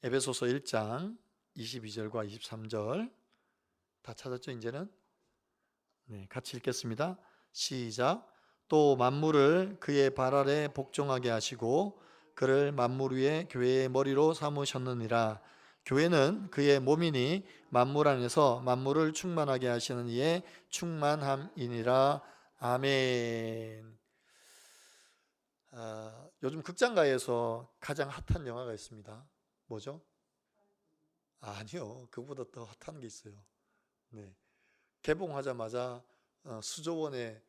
에베소서 1장 22절과 23절 다 찾았죠, 이제는? 네, 같이 읽겠습니다. 시작. 또 만물을 그의 발 아래 복종하게 하시고 그를 만물 위에 교회의 머리로 삼으셨느니라. 교회는 그의 몸이니 만물 안에서 만물을 충만하게 하시는 이의 충만함이니라. 아멘. 요즘 극장가에서 가장 핫한 영화가 있습니다. 뭐죠? 아니요, 그보다 더 핫한 게 있어요. 네, 개봉하자마자 수조 원의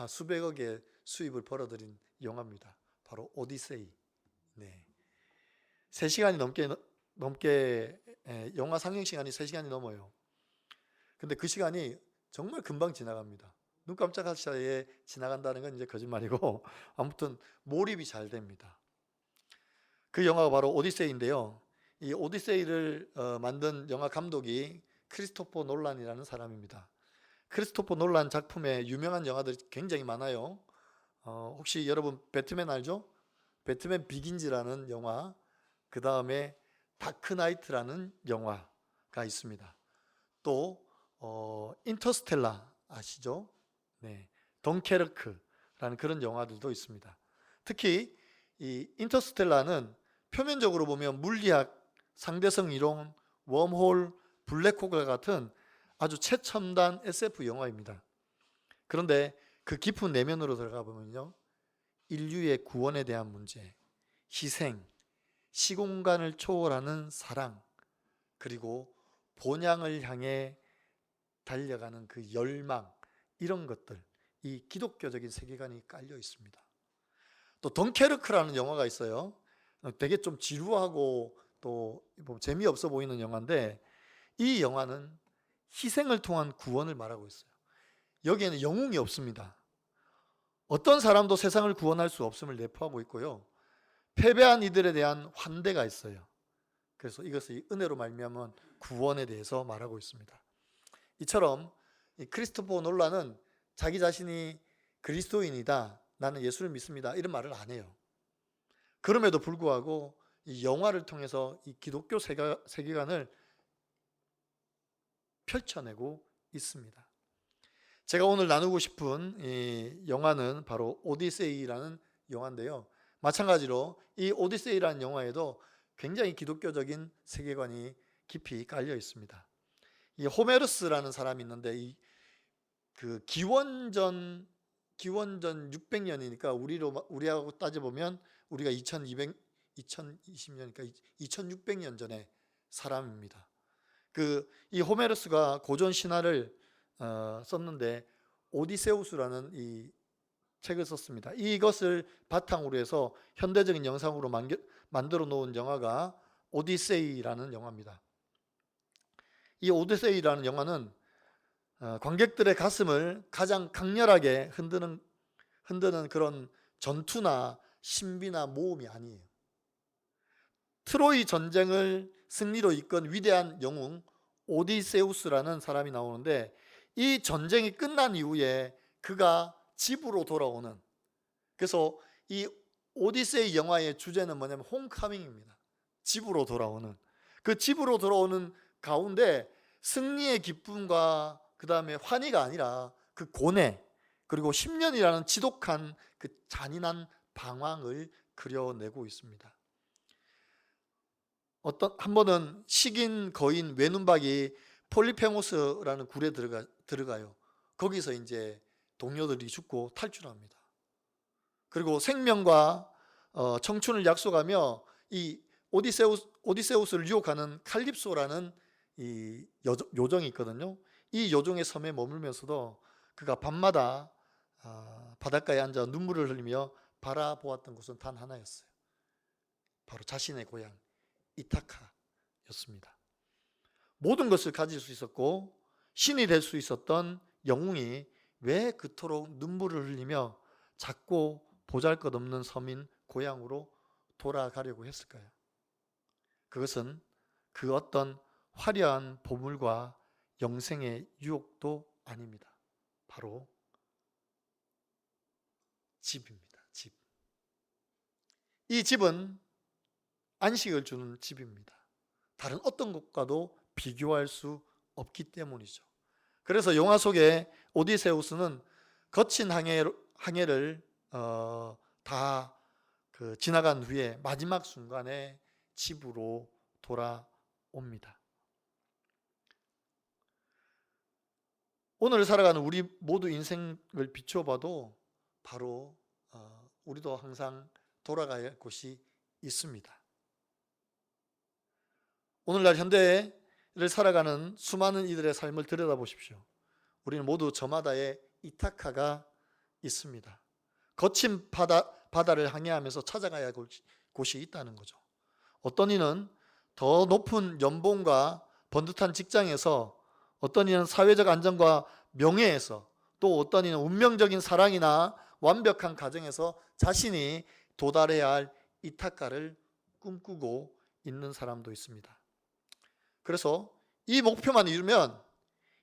수백억의 수입을 벌어들인 영화입니다. 바로 오디세이. 네, 3시간이 넘게 영화 상영 시간이 3시간이 넘어요. 근데 그 시간이 정말 금방 지나갑니다. 눈 깜짝할 사이에 지나간다는 건 이제 거짓말이고 아무튼 몰입이 잘 됩니다. 그 영화가 바로 오디세이인데요. 이 오디세이를 만든 영화 감독이 크리스토퍼 놀란이라는 사람입니다. 크리스토퍼 놀란 작품에 유명한 영화들이 굉장히 많아요. 혹시 여러분 배트맨 알죠? 배트맨 비긴즈라는 영화, 그 다음에 다크나이트라는 영화가 있습니다. 또 인터스텔라 아시죠? 네, 덩케르크라는 그런 영화들도 있습니다. 특히 이 인터스텔라는 표면적으로 보면 물리학, 상대성 이론, 웜홀, 블랙홀과 같은 아주 최첨단 SF 영화입니다. 그런데 그 깊은 내면으로 들어가 보면요, 인류의 구원에 대한 문제, 희생, 시공간을 초월하는 사랑, 그리고 본향을 향해 달려가는 그 열망, 이런 것들, 이 기독교적인 세계관이 깔려 있습니다. 또 덩케르크라는 영화가 있어요. 되게 좀 지루하고 또 재미없어 보이는 영화인데, 이 영화는 희생을 통한 구원을 말하고 있어요. 여기에는 영웅이 없습니다. 어떤 사람도 세상을 구원할 수 없음을 내포하고 있고요, 패배한 이들에 대한 환대가 있어요. 그래서 이것을 은혜로 말미암은 구원에 대해서 말하고 있습니다. 이처럼 크리스토퍼 놀란은 자기 자신이 그리스도인이다, 나는 예수를 믿습니다, 이런 말을 안 해요. 그럼에도 불구하고 이 영화를 통해서 이 기독교 세계관을 펼쳐내고 있습니다. 제가 오늘 나누고 싶은 이 영화는 바로 오디세이라는 영화인데요, 마찬가지로 이 오디세이라는 영화에도 굉장히 기독교적인 세계관이 깊이 깔려 있습니다. 이 호메르스라는 사람이 있는데, 그 기원전 600년이니까 우리하고 따져보면 우리가 2020년이니까 2600년 전에 사람입니다. 이 호메르스가 고전 신화를 썼는데 오디세우스라는 이 책을 썼습니다. 이것을 바탕으로 해서 현대적인 영상으로 만들어 놓은 영화가 오디세이라는 영화입니다. 이 오디세이라는 영화는 관객들의 가슴을 가장 강렬하게 흔드는 그런 전투나 신비나 모험이 아니에요. 트로이 전쟁을 승리로 이끈 위대한 영웅 오디세우스라는 사람이 나오는데, 이 전쟁이 끝난 이후에 그가 집으로 돌아오는, 그래서 이 오디세이 영화의 주제는 뭐냐면 홈커밍입니다. 집으로 돌아오는, 그 집으로 돌아오는 가운데 승리의 기쁨과 그 다음에 환희가 아니라 그 고뇌, 그리고 10년이라는 지독한 그 잔인한 방황을 그려내고 있습니다. 한 번은 식인 거인 외눈박이 폴리페모스라는 굴에 들어가요. 거기서 이제 동료들이 죽고 탈출합니다. 그리고 생명과 청춘을 약속하며 이 오디세우스를 유혹하는 칼립소라는 이 요정이 있거든요. 이 요정의 섬에 머물면서도 그가 밤마다 바닷가에 앉아 눈물을 흘리며 바라보았던 곳은 단 하나였어요. 바로 자신의 고향 이타카였습니다. 모든 것을 가질 수 있었고 신이 될 수 있었던 영웅이 왜 그토록 눈물을 흘리며 작고 보잘것없는 섬인 고향으로 돌아가려고 했을까요? 그것은 그 어떤 화려한 보물과 영생의 유혹도 아닙니다. 바로 집입니다. 집. 이 집은 안식을 주는 집입니다. 다른 어떤 것과도 비교할 수 없기 때문이죠. 그래서 영화 속에 오디세우스는 거친 항해를 다 지나간 후에 마지막 순간에 집으로 돌아옵니다. 오늘 살아가는 우리 모두 인생을 비춰봐도 바로 우리도 항상 돌아가야 할 곳이 있습니다. 오늘날 현대를 살아가는 수많은 이들의 삶을 들여다보십시오. 우리는 모두 저마다의 이타카가 있습니다. 거친 바다를 항해하면서 찾아가야 할 곳이 있다는 거죠. 어떤 이는 더 높은 연봉과 번듯한 직장에서, 어떤 이는 사회적 안정과 명예에서, 또 어떤 이는 운명적인 사랑이나 완벽한 가정에서 자신이 도달해야 할 이타카를 꿈꾸고 있는 사람도 있습니다. 그래서 이 목표만 이루면,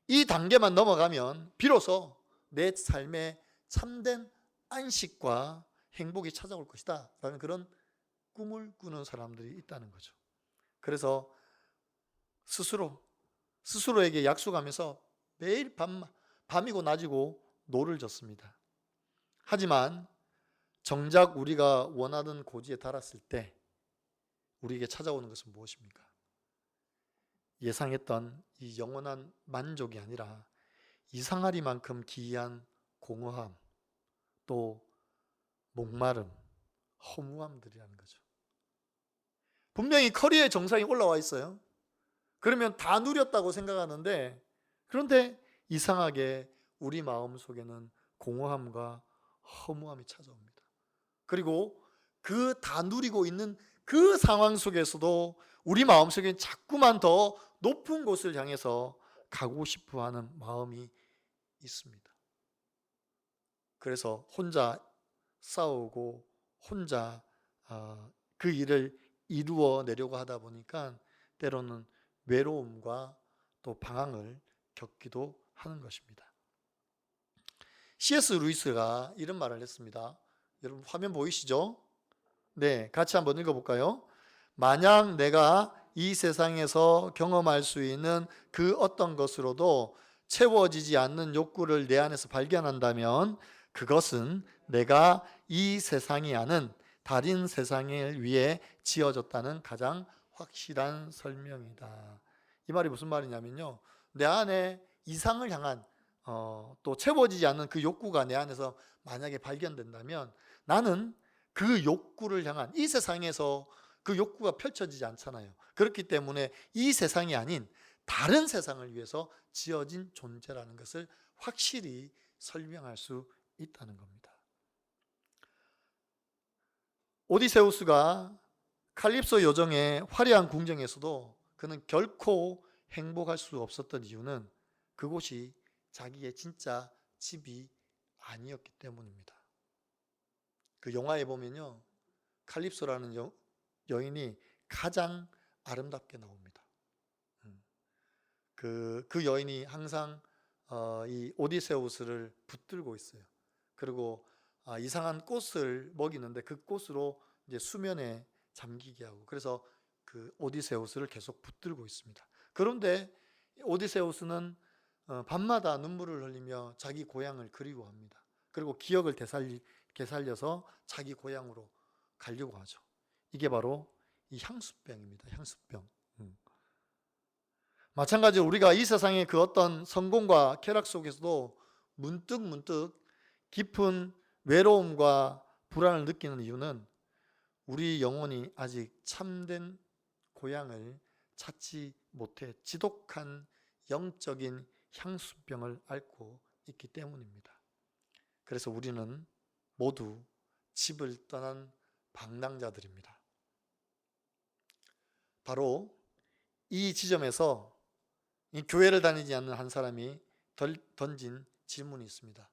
이 단계만 넘어가면 비로소 내 삶에 참된 안식과 행복이 찾아올 것이다 라는 그런 꿈을 꾸는 사람들이 있다는 거죠. 그래서 스스로에게 약속하면서 매일 밤이고 낮이고 노를 졌습니다. 하지만 정작 우리가 원하던 고지에 달았을 때 우리에게 찾아오는 것은 무엇입니까? 예상했던 이 영원한 만족이 아니라 이상하리만큼 기이한 공허함, 또 목마름, 허무함들이라는 거죠. 분명히 커리어의 정상이 올라와 있어요. 그러면 다 누렸다고 생각하는데, 그런데 이상하게 우리 마음속에는 공허함과 허무함이 찾아옵니다. 그리고 그 다 누리고 있는 그 상황 속에서도 우리 마음속에 자꾸만 더 높은 곳을 향해서 가고 싶어 하는 마음이 있습니다. 그래서 혼자 싸우고 혼자 그 일을 이루어내려고 하다 보니까 때로는 외로움과 또 방황을 겪기도 하는 것입니다. C.S. 루이스가 이런 말을 했습니다. 여러분 화면 보이시죠? 네, 같이 한번 읽어볼까요? 만약 내가 이 세상에서 경험할 수 있는 그 어떤 것으로도 채워지지 않는 욕구를 내 안에서 발견한다면 그것은 내가 이 세상이 아는 다른 세상을 위해 지어졌다는 가장 확실한 설명이다. 이 말이 무슨 말이냐면요, 내 안에 이상을 향한 또 채워지지 않는 그 욕구가 내 안에서 만약에 발견된다면 나는 그 욕구를 향한, 이 세상에서 그 욕구가 펼쳐지지 않잖아요. 그렇기 때문에 이 세상이 아닌 다른 세상을 위해서 지어진 존재라는 것을 확실히 설명할 수 있다는 겁니다. 오디세우스가 칼립소 요정의 화려한 궁정에서도 그는 결코 행복할 수 없었던 이유는 그곳이 자기의 진짜 집이 아니었기 때문입니다. 그 영화에 보면요, 칼립소라는 여인이 가장 아름답게 나옵니다. 그 여인이 항상 이 오디세우스를 붙들고 있어요. 그리고 이상한 꽃을 먹이는데 그 꽃으로 이제 수면에 잠기게 하고, 그래서 그 오디세우스를 계속 붙들고 있습니다. 그런데 오디세우스는 밤마다 눈물을 흘리며 자기 고향을 그리워합니다. 그리고 기억을 되살려서 자기 고향으로 가려고 하죠. 이게 바로 이 향수병입니다. 향수병. 마찬가지로 우리가 이 세상의 그 어떤 성공과 쾌락 속에서도 문득 깊은 외로움과 불안을 느끼는 이유는 우리 영혼이 아직 참된 고향을 찾지 못해 지독한 영적인 향수병을 앓고 있기 때문입니다. 그래서 우리는 모두 집을 떠난 방랑자들입니다. 바로 이 지점에서 이 교회를 다니지 않는 한 사람이 던진 질문이 있습니다.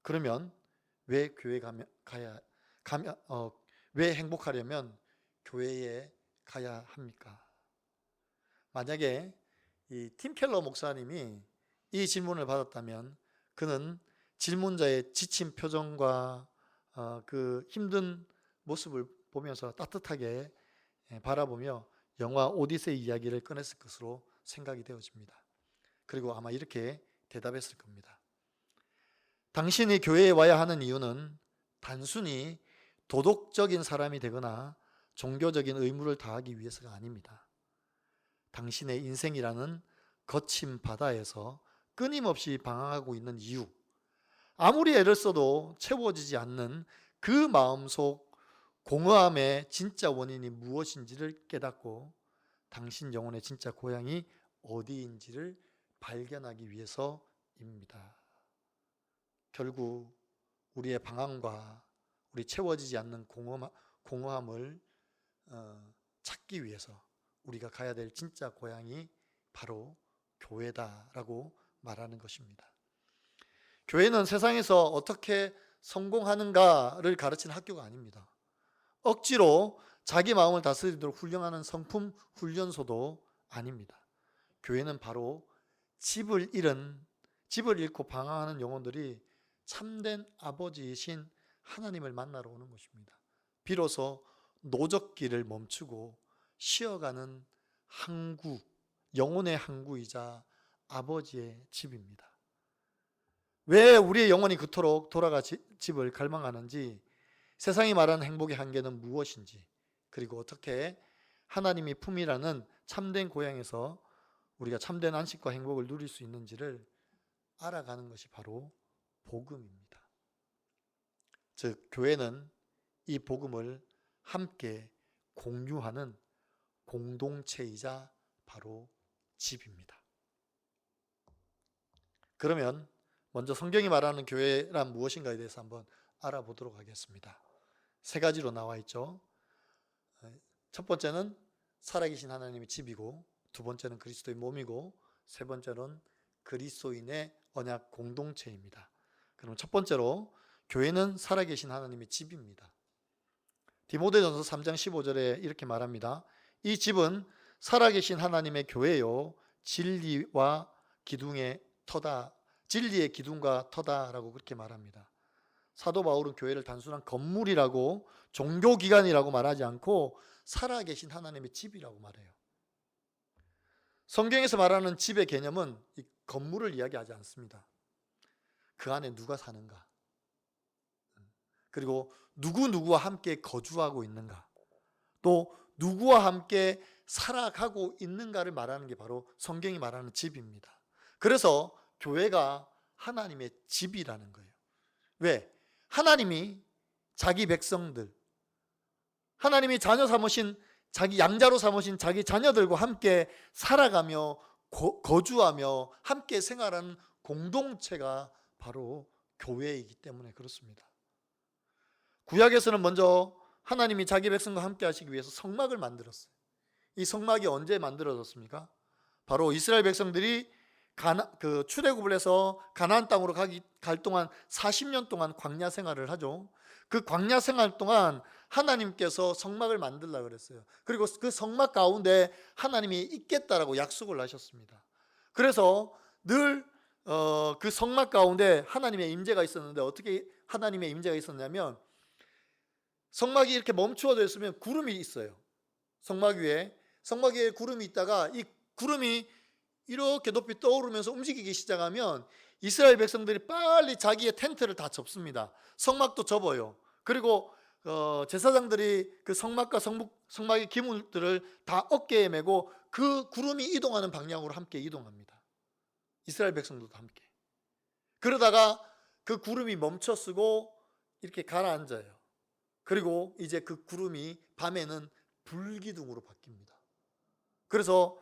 그러면 왜 교회 왜 행복하려면 교회에 가야 합니까? 만약에 이 팀 켈러 목사님이 이 질문을 받았다면 그는 질문자의 지친 표정과 그 힘든 모습을 보면서 따뜻하게 바라보며 영화 오디세이 이야기를 꺼냈을 것으로 생각이 되어집니다. 그리고 아마 이렇게 대답했을 겁니다. 당신이 교회에 와야 하는 이유는 단순히 도덕적인 사람이 되거나 종교적인 의무를 다하기 위해서가 아닙니다. 당신의 인생이라는 거친 바다에서 끊임없이 방황하고 있는 이유, 아무리 애를 써도 채워지지 않는 그 마음속 공허함의 진짜 원인이 무엇인지를 깨닫고 당신 영혼의 진짜 고향이 어디인지를 발견하기 위해서입니다. 결국 우리의 방황과 우리 채워지지 않는 공허함을 찾기 위해서 우리가 가야 될 진짜 고향이 바로 교회다라고 말하는 것입니다. 교회는 세상에서 어떻게 성공하는가를 가르치는 학교가 아닙니다. 억지로 자기 마음을 다스리도록 훈련하는 성품 훈련소도 아닙니다. 교회는 바로 집을 잃고 방황하는 영혼들이 참된 아버지이신 하나님을 만나러 오는 것입니다. 비로소 노적길을 멈추고 쉬어가는 항구, 영혼의 항구이자 아버지의 집입니다. 왜 우리의 영혼이 그토록 돌아가 집을 갈망하는지, 세상이 말하는 행복의 한계는 무엇인지, 그리고 어떻게 하나님이 품이라는 참된 고향에서 우리가 참된 안식과 행복을 누릴 수 있는지를 알아가는 것이 바로 복음입니다. 즉, 교회는 이 복음을 함께 공유하는 공동체이자 바로 집입니다. 그러면 먼저 성경이 말하는 교회란 무엇인가에 대해서 한번 알아보도록 하겠습니다. 세 가지로 나와 있죠. 첫 번째는 살아계신 하나님의 집이고, 두 번째는 그리스도의 몸이고, 세 번째는 그리스도인의 언약 공동체입니다. 그럼 첫 번째로 교회는 살아계신 하나님의 집입니다. 디모데전서 3장 15절에 이렇게 말합니다. 이 집은 살아계신 하나님의 교회요 진리와 기둥의 터다, 진리의 기둥과 터다라고 그렇게 말합니다. 사도 바울은 교회를 단순한 건물이라고, 종교기관이라고 말하지 않고 살아계신 하나님의 집이라고 말해요. 성경에서 말하는 집의 개념은 이 건물을 이야기하지 않습니다. 그 안에 누가 사는가, 그리고 누구와 함께 거주하고 있는가, 또 누구와 함께 살아가고 있는가를 말하는 게 바로 성경이 말하는 집입니다. 그래서 교회가 하나님의 집이라는 거예요. 왜? 하나님이 자기 백성들, 하나님이 자녀 삼으신, 자기 양자로 삼으신 자기 자녀들과 함께 살아가며 거주하며 함께 생활하는 공동체가 바로 교회이기 때문에 그렇습니다. 구약에서는 먼저 하나님이 자기 백성과 함께 하시기 위해서 성막을 만들었어요. 이 성막이 언제 만들어졌습니까? 바로 이스라엘 백성들이 출애굽을 해서 가나안 땅으로 갈 동안 40년 동안 광야 생활을 하죠. 그 광야 생활 동안 하나님께서 성막을 만들라 그랬어요. 그리고 그 성막 가운데 하나님이 있겠다라고 약속을 하셨습니다. 그래서 늘 그 성막 가운데 하나님의 임재가 있었는데, 어떻게 하나님의 임재가 있었냐면, 성막이 이렇게 멈추어져 있으면 구름이 있어요. 성막 위에 구름이 있다가 이 구름이 이렇게 높이 떠오르면서 움직이기 시작하면 이스라엘 백성들이 빨리 자기의 텐트를 다 접습니다. 성막도 접어요. 그리고 제사장들이 그 성막과 성막의 기물들을 다 어깨에 메고 그 구름이 이동하는 방향으로 함께 이동합니다. 이스라엘 백성들도 함께. 그러다가 그 구름이 멈춰서고 이렇게 가라앉아요. 그리고 이제 그 구름이 밤에는 불기둥으로 바뀝니다. 그래서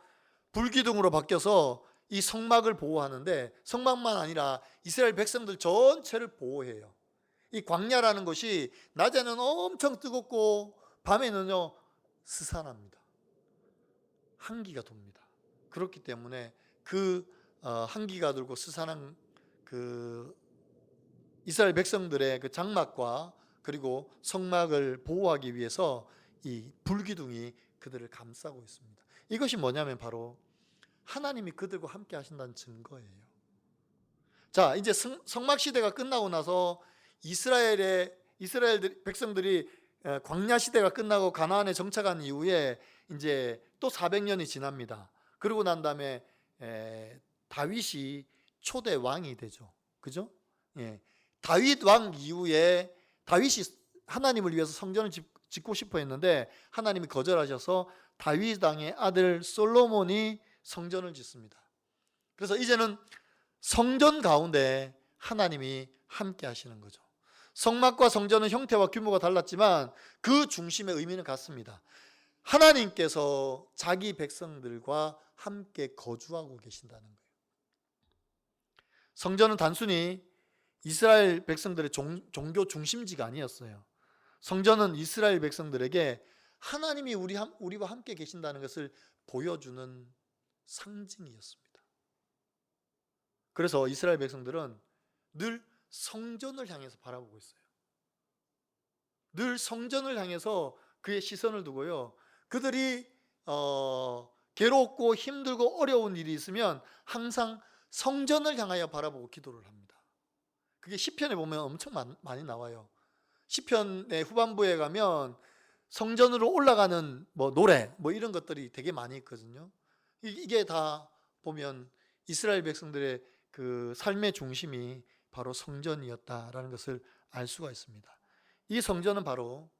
불기둥으로 바뀌어서 이 성막을 보호하는데, 성막만 아니라 이스라엘 백성들 전체를 보호해요. 이 광야라는 것이 낮에는 엄청 뜨겁고 밤에는요 스산합니다. 한기가 돕니다. 그렇기 때문에 그 한기가 들고 스산한 그 이스라엘 백성들의 그 장막과 그리고 성막을 보호하기 위해서 이 불기둥이 그들을 감싸고 있습니다. 이것이 뭐냐면 바로 하나님이 그들과 함께 하신다는 증거예요. 자, 이제 성막 시대가 끝나고 나서 이스라엘 백성들이 광야 시대가 끝나고 가나안에 정착한 이후에 이제 또 400년이 지납니다. 그러고 난 다음에 다윗이 초대 왕이 되죠. 그죠? 예. 다윗 왕 이후에 다윗이 하나님을 위해서 성전을 짓고 싶어 했는데 하나님이 거절하셔서 다윗 왕의 아들 솔로몬이 성전을 짓습니다. 그래서 이제는 성전 가운데 하나님이 함께 하시는 거죠. 성막과 성전은 형태와 규모가 달랐지만 그 중심의 의미는 같습니다. 하나님께서 자기 백성들과 함께 거주하고 계신다는 거예요. 성전은 단순히 이스라엘 백성들의 종교 중심지가 아니었어요. 성전은 이스라엘 백성들에게 하나님이 우리와 함께 계신다는 것을 보여주는 상징이었습니다. 그래서 이스라엘 백성들은 늘 성전을 향해서 바라보고 있어요. 늘 성전을 향해서 그의 시선을 두고요. 그들이 괴롭고 힘들고 어려운 일이 있으면 항상 성전을 향하여 바라보고 기도를 합니다. 그게 시편에 보면 엄청 많이 나와요. 시편의 후반부에 가면 성전으로 올라가는 노래 이런 것들이 되게 많이 있거든요. 이게 다 보면 이스라엘 백성들의 그 삶의 중심이 바로 성전이었다라는 것을 알 수가 있습니다. 이 성전은 바로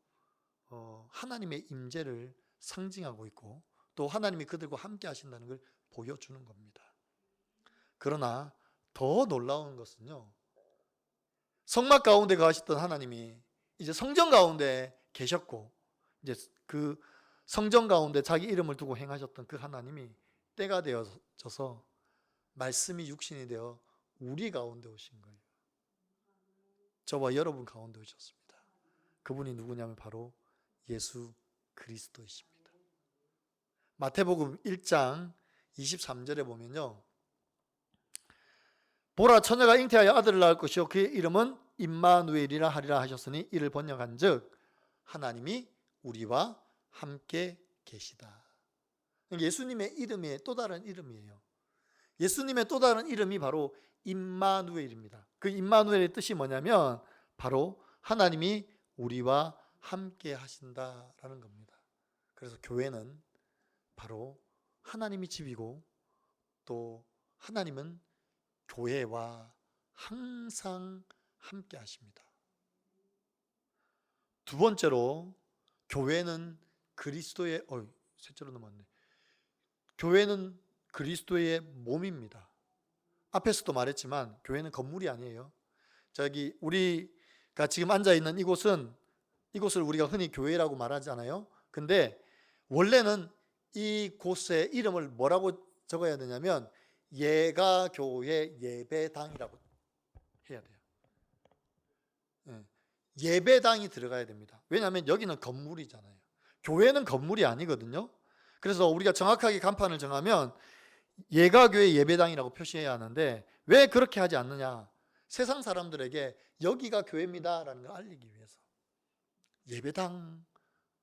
하나님의 임재를 상징하고 있고 또 하나님이 그들과 함께 하신다는 걸 보여주는 겁니다. 그러나 더 놀라운 것은요, 성막 가운데 거하셨던 하나님이 이제 성전 가운데 계셨고 이제 그 성전 가운데 자기 이름을 두고 행하셨던 그 하나님이 때가 되어져서 말씀이 육신이 되어 우리 가운데 오신 거예요. 저와 여러분 가운데 오셨습니다. 그분이 누구냐면 바로 예수 그리스도이십니다. 마태복음 1장 23절에 보면요, 보라 처녀가 잉태하여 아들을 낳을 것이요 그의 이름은 임마누엘이라 하리라 하셨으니 이를 번역한즉 하나님이 우리와 함께 계시다. 예수님의 이름이 또 다른 이름이에요. 예수님의 또 다른 이름이 바로 임마누엘입니다. 그 임마누엘의 뜻이 뭐냐면 바로 하나님이 우리와 함께 하신다라는 겁니다. 그래서 교회는 바로 하나님이 집이고 또 하나님은 교회와 항상 함께 하십니다. 두 번째로 교회는 그리스도의 셋째로 넘었네. 교회는 그리스도의 몸입니다. 앞에서도 말했지만 교회는 건물이 아니에요. 저기 우리가 지금 앉아 있는 이곳을 우리가 흔히 교회라고 말하잖아요. 근데 원래는 이곳의 이름을 뭐라고 적어야 되냐면 예가교회 예배당이라고 해야 돼요. 예배당이 들어가야 됩니다. 왜냐하면 여기는 건물이잖아요. 교회는 건물이 아니거든요. 그래서 우리가 정확하게 간판을 정하면 예가교회 예배당이라고 표시해야 하는데 왜 그렇게 하지 않느냐? 세상 사람들에게 여기가 교회입니다라는 걸 알리기 위해서. 예배당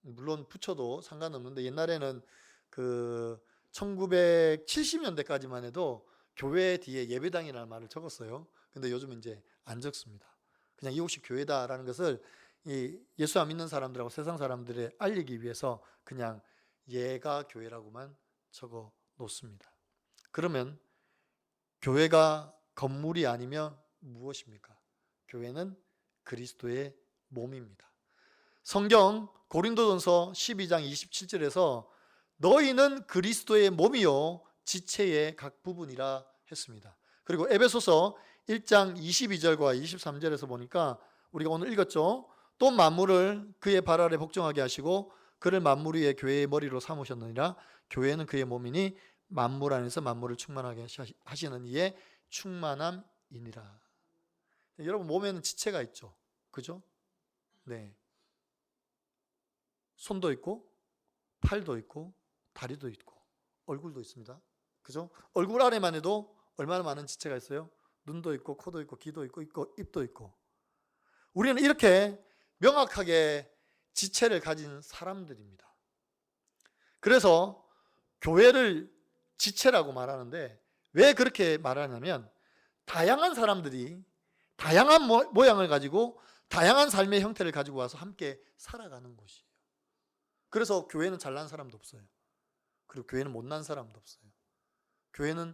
물론 붙여도 상관없는데 옛날에는 그 1970년대까지만 해도 교회 뒤에 예배당이라는 말을 적었어요. 근데 요즘은 이제 안 적습니다. 그냥 이곳이 교회다라는 것을 예수 안 믿는 사람들하고 세상 사람들에 알리기 위해서 그냥 예가 교회라고만 적어 놓습니다. 그러면 교회가 건물이 아니면 무엇입니까? 교회는 그리스도의 몸입니다. 성경 고린도전서 12장 27절에서 너희는 그리스도의 몸이요 지체의 각 부분이라 했습니다. 그리고 에베소서 1장 22절과 23절에서 보니까 우리가 오늘 읽었죠. 또 만물을 그의 발 아래 복종하게 하시고 그를 만물 위에 교회의 머리로 삼으셨느니라. 교회는 그의 몸이니 만물 안에서 만물을 충만하게 하시는 이의 충만함이니라. 여러분 몸에는 지체가 있죠. 그죠? 네. 손도 있고 팔도 있고 다리도 있고 얼굴도 있습니다. 그죠? 얼굴 안에만 해도 얼마나 많은 지체가 있어요? 눈도 있고 코도 있고 귀도 있고 입도 있고. 우리는 이렇게 명확하게 지체를 가진 사람들입니다. 그래서 교회를 지체라고 말하는데 왜 그렇게 말하냐면 다양한 사람들이 다양한 모양을 가지고 다양한 삶의 형태를 가지고 와서 함께 살아가는 곳이에요. 그래서 교회는 잘난 사람도 없어요. 그리고 교회는 못난 사람도 없어요. 교회는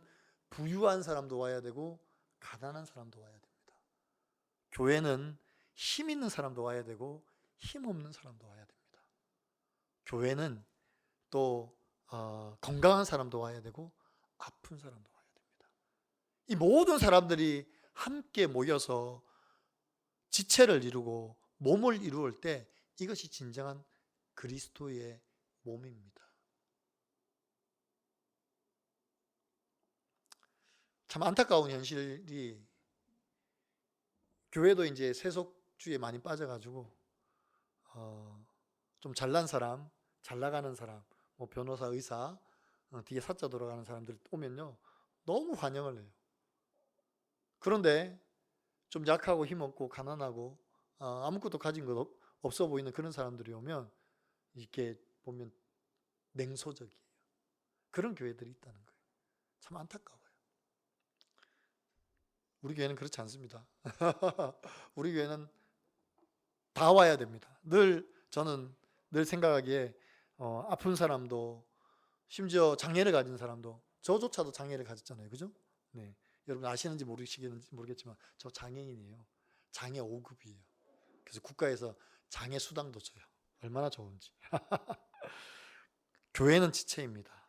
부유한 사람도 와야 되고 가난한 사람도 와야 됩니다. 교회는 힘 있는 사람도 와야 되고 힘 없는 사람도 와야 됩니다. 교회는 또 건강한 사람도 와야 되고 아픈 사람도 와야 됩니다. 이 모든 사람들이 함께 모여서 지체를 이루고 몸을 이루을 때 이것이 진정한 그리스도의 몸입니다. 참 안타까운 현실이 교회도 이제 세속주의에 많이 빠져가지고 좀 잘난 사람, 잘 나가는 사람, 뭐 변호사, 의사, 뒤에 사자 돌아가는 사람들 오면요 너무 환영을 해요. 그런데 좀 약하고 힘없고 가난하고 아무것도 가진 것 없어 보이는 그런 사람들이 오면 이렇게 보면 냉소적이에요. 그런 교회들이 있다는 거예요. 참 안타까워요. 우리 교회는 그렇지 않습니다. 우리 교회는 다 와야 됩니다. 저는 늘 생각하기에 아픈 사람도 심지어 장애를 가진 사람도, 저조차도 장애를 가졌잖아요. 그죠? 네. 여러분 아시는지 모르겠지만 저 장애인이에요. 장애 5급이에요. 그래서 국가에서 장애 수당도 줘요. 얼마나 좋은지. 교회는 지체입니다.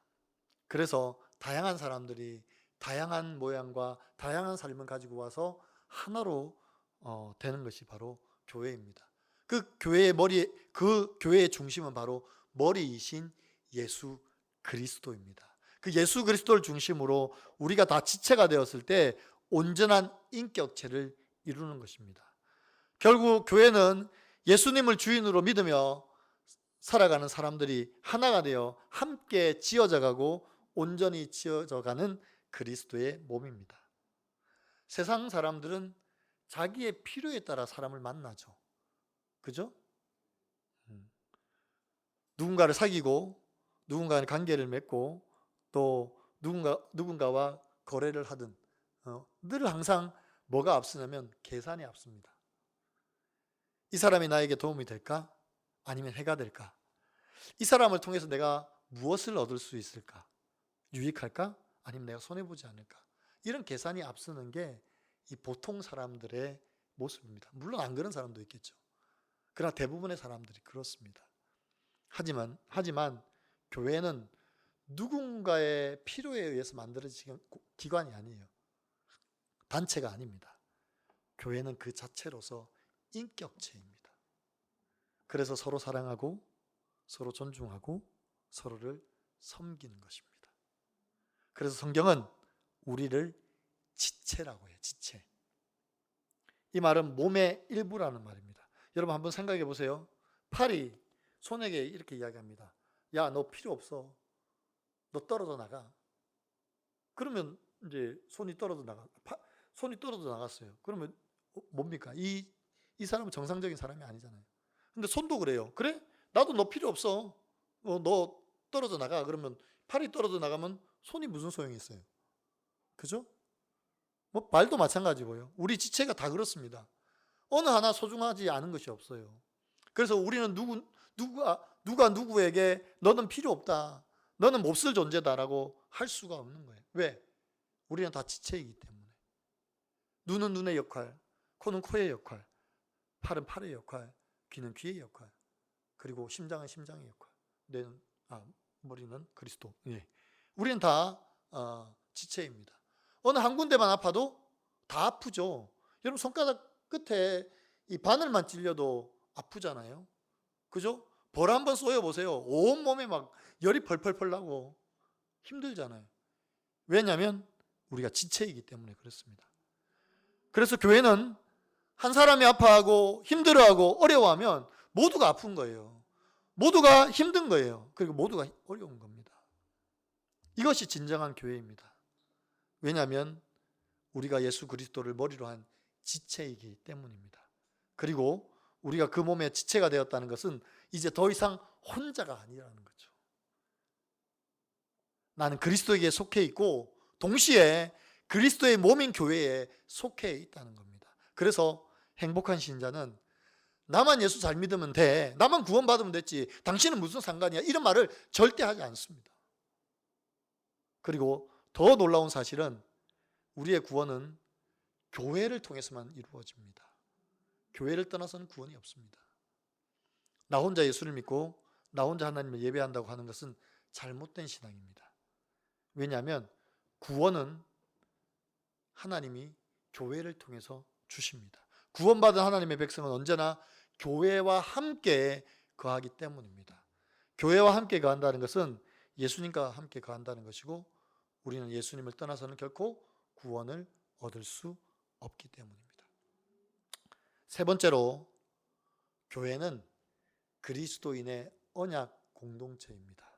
그래서 다양한 사람들이 다양한 모양과 다양한 삶을 가지고 와서 하나로 되는 것이 바로 교회입니다. 그 교회의 중심은 바로 머리이신 예수 그리스도입니다. 그 예수 그리스도를 중심으로 우리가 다 지체가 되었을 때 온전한 인격체를 이루는 것입니다. 결국 교회는 예수님을 주인으로 믿으며 살아가는 사람들이 하나가 되어 함께 지어져 가고 온전히 지어져 가는 그리스도의 몸입니다. 세상 사람들은 자기의 필요에 따라 사람을 만나죠. 그죠? 누군가를 사귀고 누군가의 관계를 맺고 또 누군가와 거래를 하든 늘 항상 뭐가 앞서냐면 계산이 앞섭니다. 이 사람이 나에게 도움이 될까? 아니면 해가 될까? 이 사람을 통해서 내가 무엇을 얻을 수 있을까? 유익할까? 아니면 내가 손해보지 않을까? 이런 계산이 앞서는 게 이 보통 사람들의 모습입니다. 물론 안 그런 사람도 있겠죠. 그러나 대부분의 사람들이 그렇습니다. 하지만 교회는 누군가의 필요에 의해서 만들어진 기관이 아니에요. 단체가 아닙니다. 교회는 그 자체로서 인격체입니다. 그래서 서로 사랑하고 서로 존중하고 서로를 섬기는 것입니다. 그래서 성경은 우리를 지체라고 해요. 지체. 이 말은 몸의 일부라는 말입니다. 여러분 한번 생각해 보세요. 팔이 손에게 이렇게 이야기합니다. 야, 너 필요 없어. 너 떨어져 나가. 그러면 이제 손이 떨어져 나갔어요. 그러면 뭡니까? 이 사람은 정상적인 사람이 아니잖아요. 근데 손도 그래요. 그래? 나도 너 필요 없어. 너 떨어져 나가. 그러면 팔이 떨어져 나가면 손이 무슨 소용이 있어요? 그죠? 뭐 발도 마찬가지고요. 우리 지체가 다 그렇습니다. 어느 하나 소중하지 않은 것이 없어요. 그래서 우리는 누가 누구에게 너는 필요 없다, 너는 몹쓸 존재다라고 할 수가 없는 거예요. 왜? 우리는 다 지체이기 때문에. 눈은 눈의 역할, 코는 코의 역할, 팔은 팔의 역할, 귀는 귀의 역할, 그리고 심장은 심장의 역할, 머리는 그리스도. 예. 우리는 다 지체입니다. 어느 한 군데만 아파도 다 아프죠. 여러분 손가락 끝에 이 바늘만 찔려도 아프잖아요. 그죠? 벌 한번 쏘여보세요. 온몸에 막 열이 펄펄펄 나고 힘들잖아요. 왜냐하면 우리가 지체이기 때문에 그렇습니다. 그래서 교회는 한 사람이 아파하고 힘들어하고 어려워하면 모두가 아픈 거예요. 모두가 힘든 거예요. 그리고 모두가 어려운 겁니다. 이것이 진정한 교회입니다. 왜냐하면 우리가 예수 그리스도를 머리로 한 지체이기 때문입니다. 그리고 우리가 그 몸의 지체가 되었다는 것은 이제 더 이상 혼자가 아니라는 거죠. 나는 그리스도에게 속해 있고 동시에 그리스도의 몸인 교회에 속해 있다는 겁니다. 그래서 행복한 신자는 나만 예수 잘 믿으면 돼, 나만 구원받으면 됐지, 당신은 무슨 상관이야, 이런 말을 절대 하지 않습니다. 그리고 더 놀라운 사실은 우리의 구원은 교회를 통해서만 이루어집니다. 교회를 떠나서는 구원이 없습니다. 나 혼자 예수를 믿고 나 혼자 하나님을 예배한다고 하는 것은 잘못된 신앙입니다. 왜냐하면 구원은 하나님이 교회를 통해서 주십니다. 구원받은 하나님의 백성은 언제나 교회와 함께 거하기 때문입니다. 교회와 함께 거한다는 것은 예수님과 함께 거한다는 것이고, 우리는 예수님을 떠나서는 결코 구원을 얻을 수 없기 때문입니다. 세 번째로, 교회는 그리스도인의 언약 공동체입니다.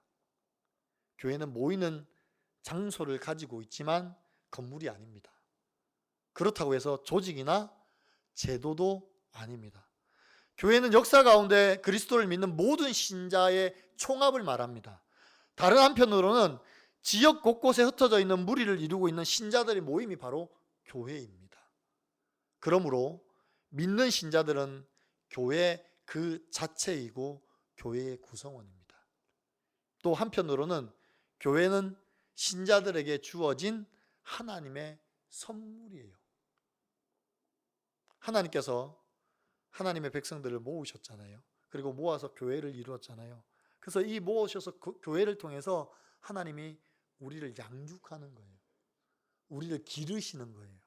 교회는 모이는 장소를 가지고 있지만 건물이 아닙니다. 그렇다고 해서 조직이나 제도도 아닙니다. 교회는 역사 가운데 그리스도를 믿는 모든 신자의 총합을 말합니다. 다른 한편으로는 지역 곳곳에 흩어져 있는 무리를 이루고 있는 신자들의 모임이 바로 교회입니다. 그러므로 믿는 신자들은 교회 그 자체이고 교회의 구성원입니다. 또 한편으로는 교회는 신자들에게 주어진 하나님의 선물이에요. 하나님께서 하나님의 백성들을 모으셨잖아요. 그리고 모아서 교회를 이루었잖아요. 그래서 이 모으셔서 교회를 통해서 하나님이 우리를 양육하는 거예요. 우리를 기르시는 거예요.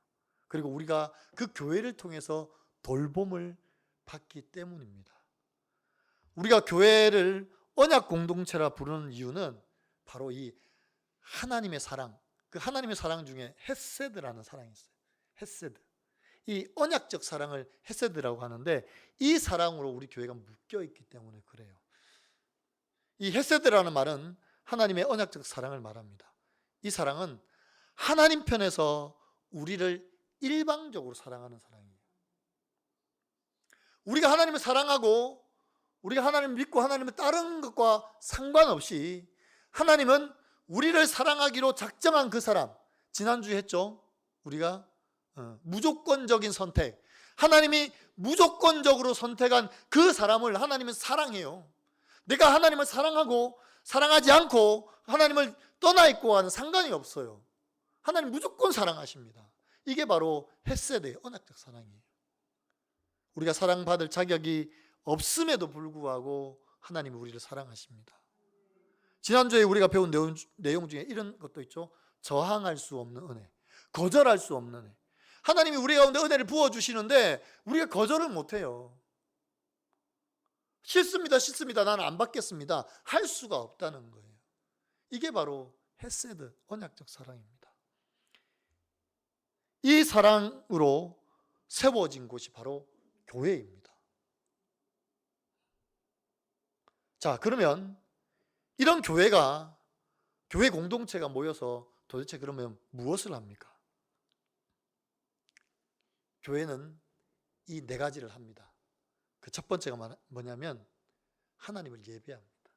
그리고 우리가 그 교회를 통해서 돌봄을 받기 때문입니다. 우리가 교회를 언약 공동체라 부르는 이유는 바로 이 하나님의 사랑, 그 하나님의 사랑 중에 헤세드라는 사랑이 있어요. 헤세드. 이 언약적 사랑을 헤세드라고 하는데, 이 사랑으로 우리 교회가 묶여 있기 때문에 그래요. 이 헤세드라는 말은 하나님의 언약적 사랑을 말합니다. 이 사랑은 하나님 편에서 우리를 일방적으로 사랑하는 사랑이에요. 우리가 하나님을 사랑하고 우리가 하나님을 믿고 하나님을 따르는 것과 상관없이 하나님은 우리를 사랑하기로 작정한 그 사람, 지난주에 했죠. 우리가 무조건적인 선택, 하나님이 무조건적으로 선택한 그 사람을 하나님은 사랑해요. 내가 하나님을 사랑하고 사랑하지 않고 하나님을 떠나 있고 하는 상관이 없어요. 하나님 무조건 사랑하십니다. 이게 바로 헤세드의 언약적 사랑이에요. 우리가 사랑받을 자격이 없음에도 불구하고 하나님이 우리를 사랑하십니다. 지난주에 우리가 배운 내용 중에 이런 것도 있죠. 저항할 수 없는 은혜, 거절할 수 없는 은혜. 하나님이 우리 가운데 은혜를 부어주시는데 우리가 거절을 못해요. 싫습니다, 나는 안 받겠습니다, 할 수가 없다는 거예요. 이게 바로 헤세드, 언약적 사랑입니다. 이 사랑으로 세워진 곳이 바로 교회입니다. 자, 그러면 이런 교회 공동체가 모여서 도대체 그러면 무엇을 합니까? 교회는 이 네 가지를 합니다. 그 첫 번째가 뭐냐면 하나님을 예배합니다.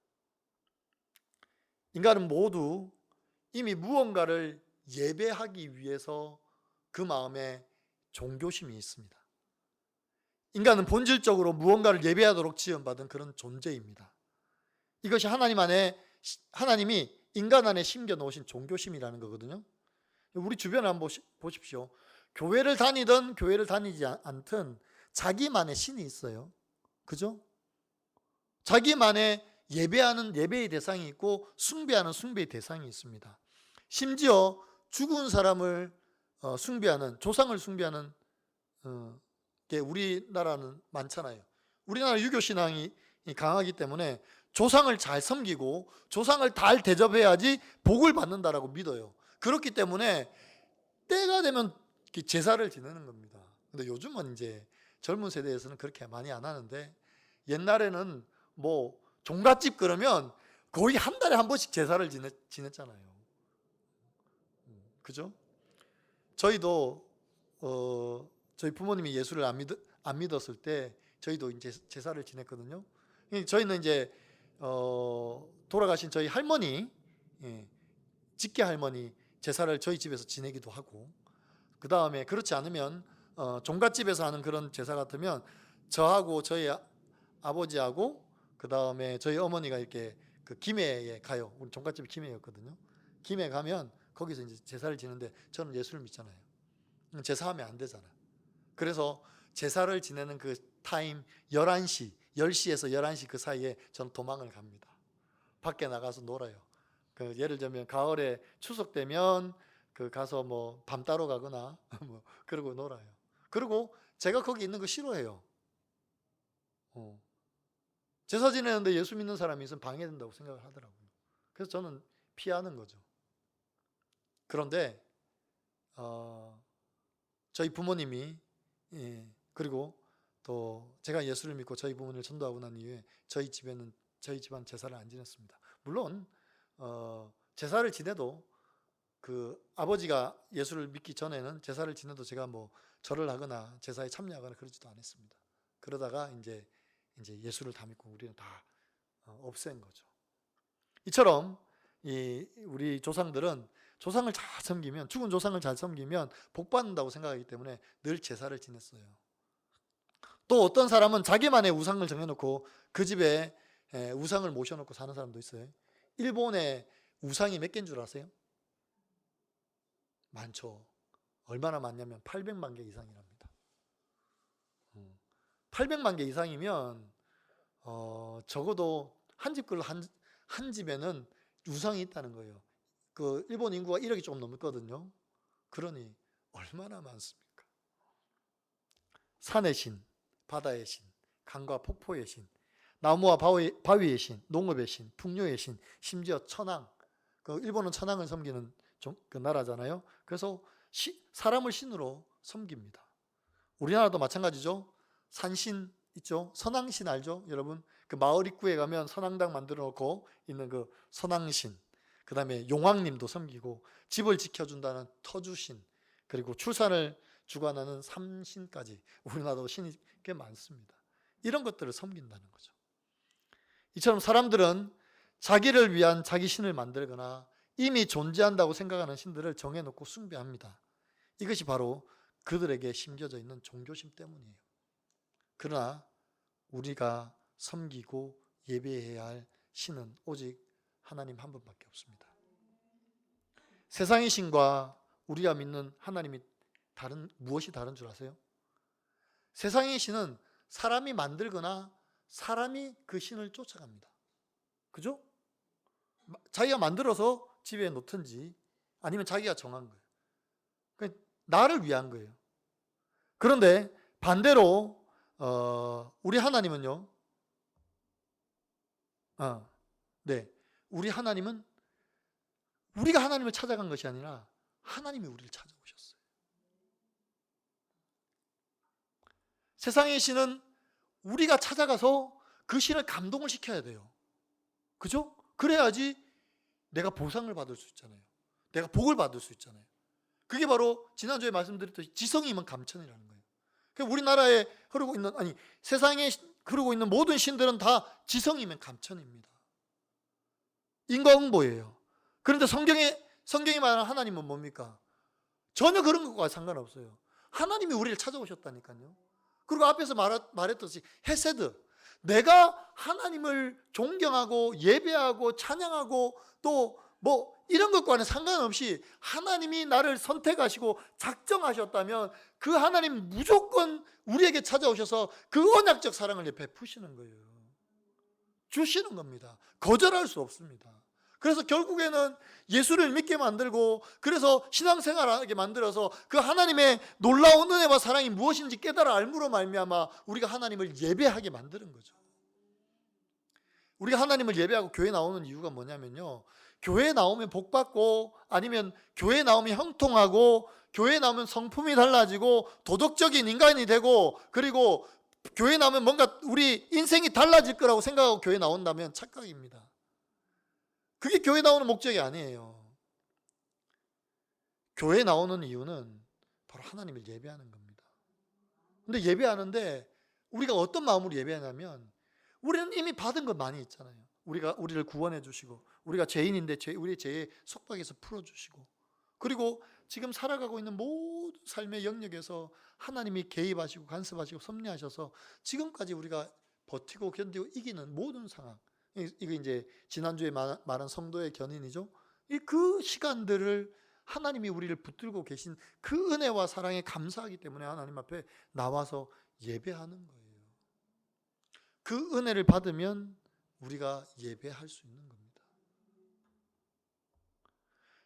인간은 모두 이미 무언가를 예배하기 위해서 그 마음에 종교심이 있습니다. 인간은 본질적으로 무언가를 예배하도록 지음받은 그런 존재입니다. 이것이 하나님이 인간 안에 심겨 놓으신 종교심이라는 거거든요. 우리 주변에 한번 보십시오. 교회를 다니든 교회를 다니지 않든 자기만의 신이 있어요. 그죠? 자기만의 예배하는 예배의 대상이 있고 숭배하는 숭배의 대상이 있습니다. 심지어 죽은 사람을 숭배하는, 조상을 숭배하는 게 우리나라는 많잖아요. 우리나라 유교신앙이 강하기 때문에 조상을 잘 섬기고 조상을 잘 대접해야지 복을 받는다라고 믿어요. 그렇기 때문에 때가 되면 제사를 지내는 겁니다. 근데 요즘은 이제 젊은 세대에서는 그렇게 많이 안 하는데, 옛날에는 뭐 종갓집 그러면 거의 한 달에 한 번씩 제사를 지냈잖아요. 그죠? 저희도 저희 부모님이 예수를 안 믿었을 때 저희도 이제 제사를 지냈거든요. 저희는 이제 돌아가신 저희 할머니, 직계 할머니 제사를 저희 집에서 지내기도 하고, 그 다음에 그렇지 않으면 종갓집에서 하는 그런 제사 같으면 저하고 저희 아버지하고 그 다음에 저희 어머니가 이렇게 그 김해에 가요. 우리 종갓집이 김해였거든요. 김해 가면 거기서 이제 제사를 지는데 저는 예수를 믿잖아요. 제사하면 안 되잖아. 그래서 제사를 지내는 그 타임 11시, 10시에서 11시 그 사이에 저는 도망을 갑니다. 밖에 나가서 놀아요. 그 예를 들면 가을에 추석 되면 그 가서 뭐 밤 따러 가거나 뭐 그러고 놀아요. 그리고 제가 거기 있는 거 싫어해요. 제사 지내는데 예수 믿는 사람이 있으면 방해된다고 생각을 하더라고요. 그래서 저는 피하는 거죠. 그런데 저희 부모님이 그리고 또 제가 예수를 믿고 저희 부모님을 전도하고 난 이후에 저희 집안 제사를 안 지냈습니다. 물론 제사를 지내도 그 아버지가 예수를 믿기 전에는 제사를 지내도 제가 뭐 절을 하거나 제사에 참여하거나 그러지도 않았습니다. 그러다가 이제 예수를 다 믿고 우리는 다 없앤 거죠. 이처럼 우리 조상들은 조상을 잘 섬기면, 죽은 조상을 잘 섬기면 복 받는다고 생각하기 때문에 늘 제사를 지냈어요. 또 어떤 사람은 자기만의 우상을 정해놓고 그 집에 우상을 모셔놓고 사는 사람도 있어요. 일본에 우상이 몇 개인 줄 아세요? 많죠. 얼마나 많냐면 800만 개 이상이랍니다. 800만 개 이상이면 적어도 한 집에는 우상이 있다는 거예요. 그 일본 인구가 1억이 조금 넘거든요. 그러니 얼마나 많습니까? 산의 신, 바다의 신, 강과 폭포의 신, 나무와 바위의 신, 농업의 신, 풍요의 신, 심지어 천왕. 그 일본은 천왕을 섬기는 그 나라잖아요. 그래서 사람을 신으로 섬깁니다. 우리나라도 마찬가지죠. 산신 있죠. 선왕신 알죠, 여러분? 그 마을 입구에 가면 선왕당 만들어 놓고 있는 그 선왕신. 그 다음에 용왕님도 섬기고, 집을 지켜준다는 터주신, 그리고 출산을 주관하는 삼신까지 우리나라도 신이 꽤 많습니다. 이런 것들을 섬긴다는 거죠. 이처럼 사람들은 자기를 위한 자기 신을 만들거나 이미 존재한다고 생각하는 신들을 정해놓고 숭배합니다. 이것이 바로 그들에게 심겨져 있는 종교심 때문이에요. 그러나 우리가 섬기고 예배해야 할 신은 오직 하나님 한 분밖에 없습니다. 세상의 신과 우리가 믿는 하나님이 무엇이 다른 줄 아세요? 세상의 신은 사람이 만들거나 사람이 그 신을 쫓아갑니다. 그죠? 자기가 만들어서 집에 놓든지 아니면 자기가 정한 거예요. 그러니까 나를 위한 거예요. 그런데 반대로 우리 하나님은요. 우리 하나님은 우리가 하나님을 찾아간 것이 아니라 하나님이 우리를 찾아오셨어요. 세상의 신은 우리가 찾아가서 그 신을 감동을 시켜야 돼요. 그죠? 그래야지 내가 보상을 받을 수 있잖아요. 내가 복을 받을 수 있잖아요. 그게 바로 지난주에 말씀드렸듯이 지성이면 감천이라는 거예요. 그러니까 우리나라에 흐르고 있는, 세상에 흐르고 있는 모든 신들은 다 지성이면 감천입니다. 인과응보예요. 그런데 성경이 말하는 하나님은 뭡니까? 전혀 그런 것과 상관없어요. 하나님이 우리를 찾아오셨다니까요. 그리고 앞에서 말했듯이 헤세드, 내가 하나님을 존경하고 예배하고 찬양하고 또 뭐 이런 것과는 상관없이 하나님이 나를 선택하시고 작정하셨다면 그 하나님 무조건 우리에게 찾아오셔서 그 언약적 사랑을 베푸시는 거예요. 주시는 겁니다. 거절할 수 없습니다. 그래서 결국에는 예수를 믿게 만들고, 그래서 신앙생활하게 만들어서 그 하나님의 놀라운 은혜와 사랑이 무엇인지 깨달아 알므로 말미암아 우리가 하나님을 예배하게 만드는 거죠. 우리가 하나님을 예배하고 교회 나오는 이유가 뭐냐면요, 교회 나오면 복 받고, 아니면 교회 나오면 형통하고, 교회 나오면 성품이 달라지고 도덕적인 인간이 되고, 그리고 교회 나오면 뭔가 우리 인생이 달라질 거라고 생각하고 교회 나온다면 착각입니다. 그게 교회 나오는 목적이 아니에요. 교회 나오는 이유는 바로 하나님을 예배하는 겁니다. 근데 예배하는데 우리가 어떤 마음으로 예배하냐면, 우리는 이미 받은 것 많이 있잖아요. 우리를 구원해 주시고, 우리가 죄인인데 우리의 죄의 속박에서 풀어 주시고, 그리고 지금 살아가고 있는 모든 삶의 영역에서 하나님이 개입하시고 간섭하시고 섭리하셔서 지금까지 우리가 버티고 견디고 이기는 모든 상황, 이거 이제 지난주에 말한 성도의 견인이죠. 그 시간들을 하나님이 우리를 붙들고 계신 그 은혜와 사랑에 감사하기 때문에 하나님 앞에 나와서 예배하는 거예요. 그 은혜를 받으면 우리가 예배할 수 있는 겁니다.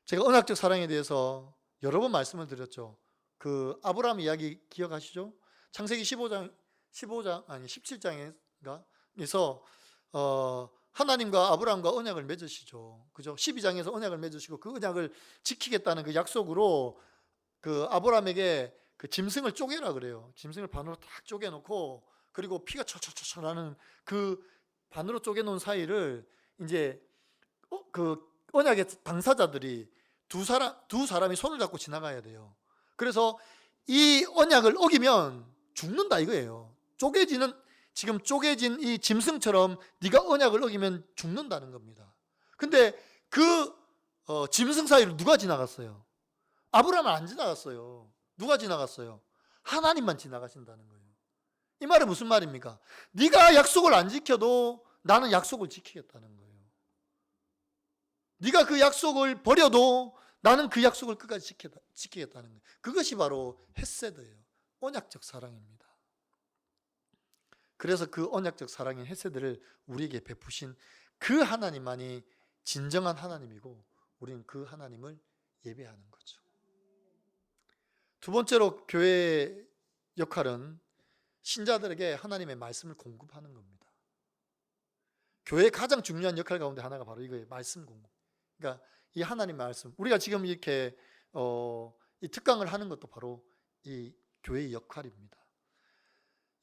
제가 언약적 사랑에 대해서 여러 번 말씀을 드렸죠. 그 아브라함 이야기 기억하시죠? 창세기 17장에서 하나님과 아브라함과 언약을 맺으시죠. 그죠? 12장에서 언약을 맺으시고 그 언약을 지키겠다는 그 약속으로 그 아브라함에게 그 짐승을 쪼개라 그래요. 짐승을 반으로 딱 쪼개놓고 그리고 피가 철철철철 나는 그 반으로 쪼개놓은 사이를 이제 그 언약의 당사자들이 두 사람이 손을 잡고 지나가야 돼요. 그래서 이 언약을 어기면 죽는다 이거예요. 지금 쪼개진 이 짐승처럼 네가 언약을 어기면 죽는다는 겁니다. 근데 그 짐승 사이를 누가 지나갔어요? 아브라함은 안 지나갔어요. 누가 지나갔어요? 하나님만 지나가신다는 거예요. 이 말은 무슨 말입니까? 네가 약속을 안 지켜도 나는 약속을 지키겠다는 거예요. 네가 그 약속을 버려도 나는 그 약속을 끝까지 지키겠다는 거예요. 그것이 바로 헤세드예요. 언약적 사랑입니다. 그래서 그 언약적 사랑인 헤세드를 우리에게 베푸신 그 하나님만이 진정한 하나님이고 우리는 그 하나님을 예배하는 거죠. 두 번째로 교회의 역할은 신자들에게 하나님의 말씀을 공급하는 겁니다. 교회의 가장 중요한 역할 가운데 하나가 바로 이거예요. 말씀 공급. 그러니까 이 하나님 말씀. 우리가 지금 이렇게 이 특강을 하는 것도 바로 이 교회의 역할입니다.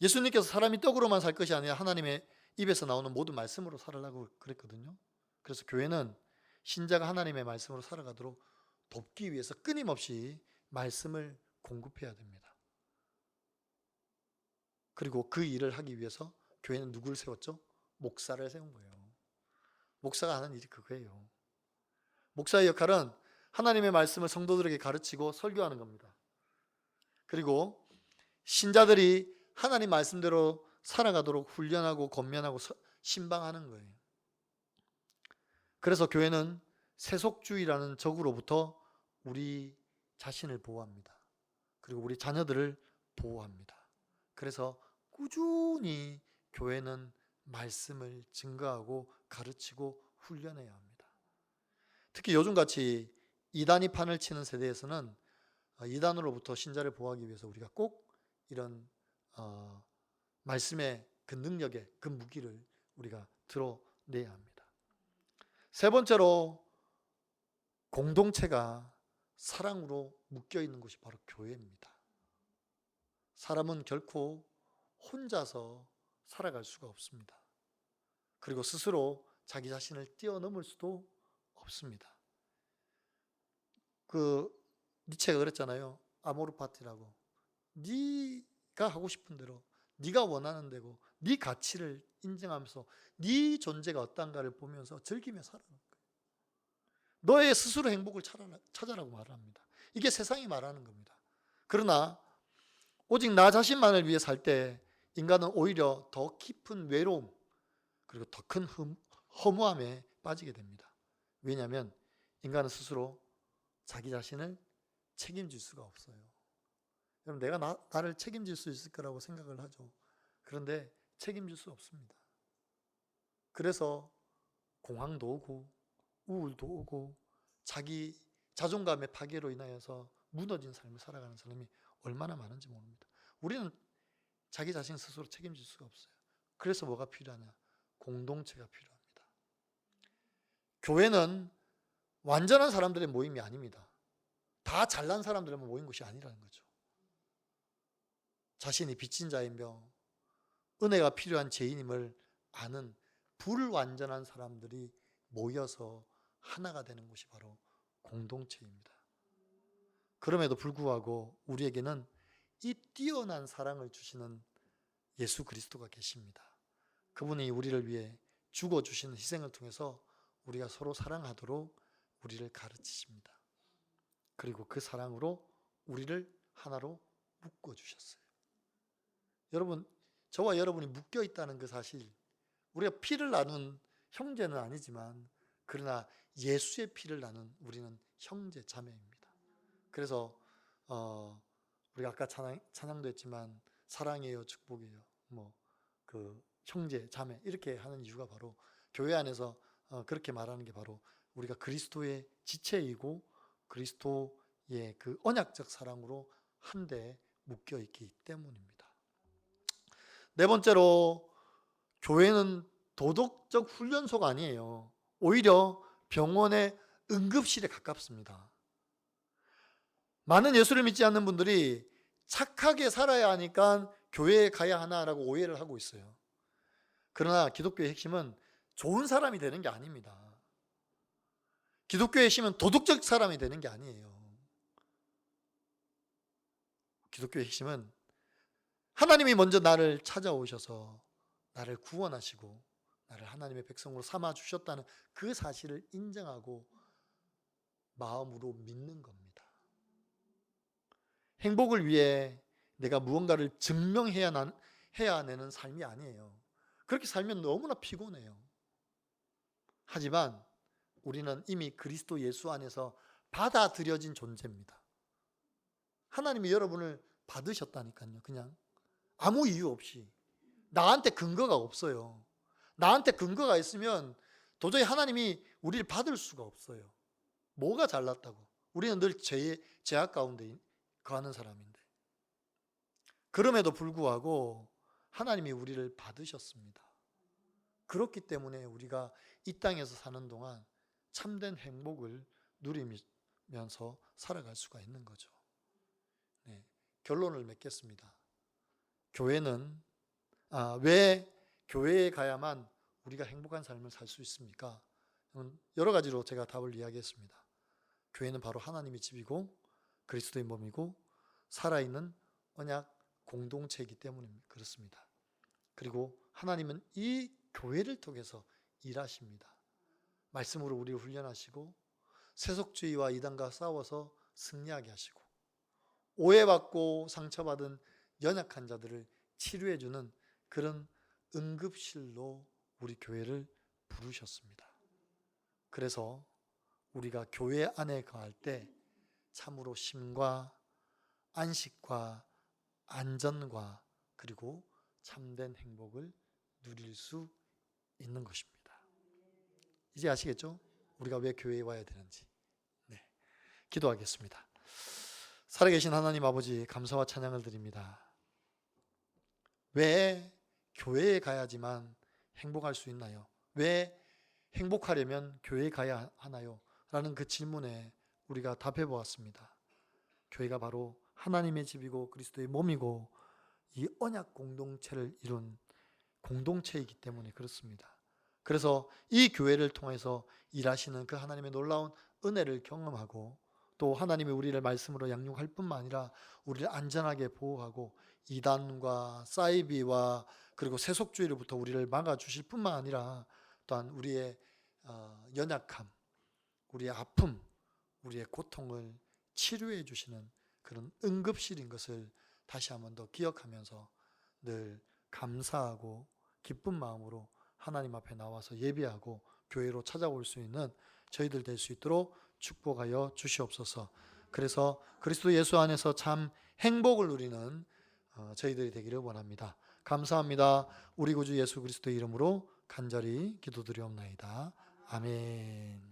예수님께서 사람이 떡으로만 살 것이 아니라 하나님의 입에서 나오는 모든 말씀으로 살으라고 그랬거든요. 그래서 교회는 신자가 하나님의 말씀으로 살아가도록 돕기 위해서 끊임없이 말씀을 공급해야 됩니다. 그리고 그 일을 하기 위해서 교회는 누구를 세웠죠? 목사를 세운 거예요. 목사가 하는 일이 그거예요. 목사의 역할은 하나님의 말씀을 성도들에게 가르치고 설교하는 겁니다. 그리고 신자들이 하나님 말씀대로 살아가도록 훈련하고 권면하고 신방하는 거예요. 그래서 교회는 세속주의라는 적으로부터 우리 자신을 보호합니다. 그리고 우리 자녀들을 보호합니다. 그래서 꾸준히 교회는 말씀을 증거하고 가르치고 훈련해야 합니다. 특히 요즘같이 이단이 판을 치는 세대에서는 이단으로부터 신자를 보호하기 위해서 우리가 꼭 이런 말씀의 그 능력의 그 무기를 우리가 드러내야 합니다. 세 번째로 공동체가 사랑으로 묶여 있는 곳이 바로 교회입니다. 사람은 결코 혼자서 살아갈 수가 없습니다. 그리고 스스로 자기 자신을 뛰어넘을 수도 없습니다. 그 니체가 그랬잖아요. 아모르 파티라고. 네가 하고 싶은 대로, 네가 원하는 대로, 네 가치를 인정하면서 네 존재가 어떤가를 보면서 즐기며 살아가는 거예요. 너의 스스로 행복을 찾아라고 말을 합니다. 이게 세상이 말하는 겁니다. 그러나 오직 나 자신만을 위해 살 때 인간은 오히려 더 깊은 외로움 그리고 더 큰 허무함에 빠지게 됩니다. 왜냐하면 인간은 스스로 자기 자신을 책임질 수가 없어요. 여러분, 내가 나를 책임질 수 있을 거라고 생각을 하죠. 그런데 책임질 수 없습니다. 그래서 공황도 오고 우울도 오고 자기 자존감의 파괴로 인하여서 무너진 삶을 살아가는 사람이 얼마나 많은지 모릅니다. 우리는 자기 자신 스스로 책임질 수가 없어요. 그래서 뭐가 필요하냐? 공동체가 필요합니다. 교회는 완전한 사람들의 모임이 아닙니다. 다 잘난 사람들만 모인 곳이 아니라는 거죠. 자신이 빚진 자이며 은혜가 필요한 죄인임을 아는 불완전한 사람들이 모여서 하나가 되는 곳이 바로 공동체입니다. 그럼에도 불구하고 우리에게는 이 뛰어난 사랑을 주시는 예수 그리스도가 계십니다. 그분이 우리를 위해 죽어주시는 희생을 통해서 우리가 서로 사랑하도록 우리를 가르치십니다. 그리고 그 사랑으로 우리를 하나로 묶어 주셨어요. 여러분, 저와 여러분이 묶여 있다는 그 사실, 우리가 피를 나눈 형제는 아니지만 그러나 예수의 피를 나눈 우리는 형제 자매입니다. 그래서 우리가 아까 찬양도 했지만 사랑이에요, 축복이에요, 그 형제 자매 이렇게 하는 이유가 바로 교회 안에서 그렇게 말하는 게 바로 우리가 그리스도의 지체이고 그리스도의 그 언약적 사랑으로 한데 묶여 있기 때문입니다. 네 번째로, 교회는 도덕적 훈련소가 아니에요. 오히려 병원의 응급실에 가깝습니다. 많은 예수를 믿지 않는 분들이 착하게 살아야 하니까 교회에 가야 하나라고 오해를 하고 있어요. 그러나 기독교의 핵심은 좋은 사람이 되는 게 아닙니다. 기독교의 핵심은 도덕적 사람이 되는 게 아니에요. 기독교의 핵심은 하나님이 먼저 나를 찾아오셔서 나를 구원하시고 나를 하나님의 백성으로 삼아 주셨다는 그 사실을 인정하고 마음으로 믿는 겁니다. 행복을 위해 내가 무언가를 증명해야 해내는 삶이 아니에요. 그렇게 살면 너무나 피곤해요. 하지만 우리는 이미 그리스도 예수 안에서 받아들여진 존재입니다. 하나님이 여러분을 받으셨다니까요. 그냥 아무 이유 없이. 나한테 근거가 없어요. 나한테 근거가 있으면 도저히 하나님이 우리를 받을 수가 없어요. 뭐가 잘났다고? 우리는 늘 죄악 가운데 거하는 사람인데. 그럼에도 불구하고 하나님이 우리를 받으셨습니다. 그렇기 때문에 우리가 이 땅에서 사는 동안 참된 행복을 누리면서 살아갈 수가 있는 거죠. 네, 결론을 맺겠습니다. 교회는 왜 교회에 가야만 우리가 행복한 삶을 살 수 있습니까? 여러 가지로 제가 답을 이야기했습니다. 교회는 바로 하나님의 집이고 그리스도의 몸이고 살아있는 언약 공동체이기 때문에 그렇습니다. 그리고 하나님은 이 교회를 통해서 일하십니다. 말씀으로 우리를 훈련하시고 세속주의와 이단과 싸워서 승리하게 하시고 오해받고 상처받은 연약한 자들을 치료해주는 그런 응급실로 우리 교회를 부르셨습니다. 그래서 우리가 교회 안에 거할 때 참으로 쉼과 안식과 안전과 그리고 참된 행복을 누릴 수 있는 것입니다. 이제 아시겠죠? 우리가 왜 교회에 와야 되는지. 네, 기도하겠습니다. 살아계신 하나님 아버지, 감사와 찬양을 드립니다. 왜 교회에 가야지만 행복할 수 있나요? 왜 행복하려면 교회에 가야 하나요? 라는 그 질문에 우리가 답해 보았습니다. 교회가 바로 하나님의 집이고 그리스도의 몸이고 이 언약 공동체를 이룬 공동체이기 때문에 그렇습니다. 그래서 이 교회를 통해서 일하시는 그 하나님의 놀라운 은혜를 경험하고 또 하나님이 우리를 말씀으로 양육할 뿐만 아니라 우리를 안전하게 보호하고 이단과 사이비와 그리고 세속주의로부터 우리를 막아주실 뿐만 아니라 또한 우리의 연약함, 우리의 아픔, 우리의 고통을 치료해 주시는 그런 응급실인 것을 다시 한번 더 기억하면서 늘 감사하고 기쁜 마음으로 하나님 앞에 나와서 예배하고 교회로 찾아올 수 있는 저희들 될 수 있도록 축복하여 주시옵소서. 그래서 그리스도 예수 안에서 참 행복을 누리는 저희들이 되기를 원합니다. 감사합니다. 우리 구주 예수 그리스도의 이름으로 간절히 기도드리옵나이다. 아멘.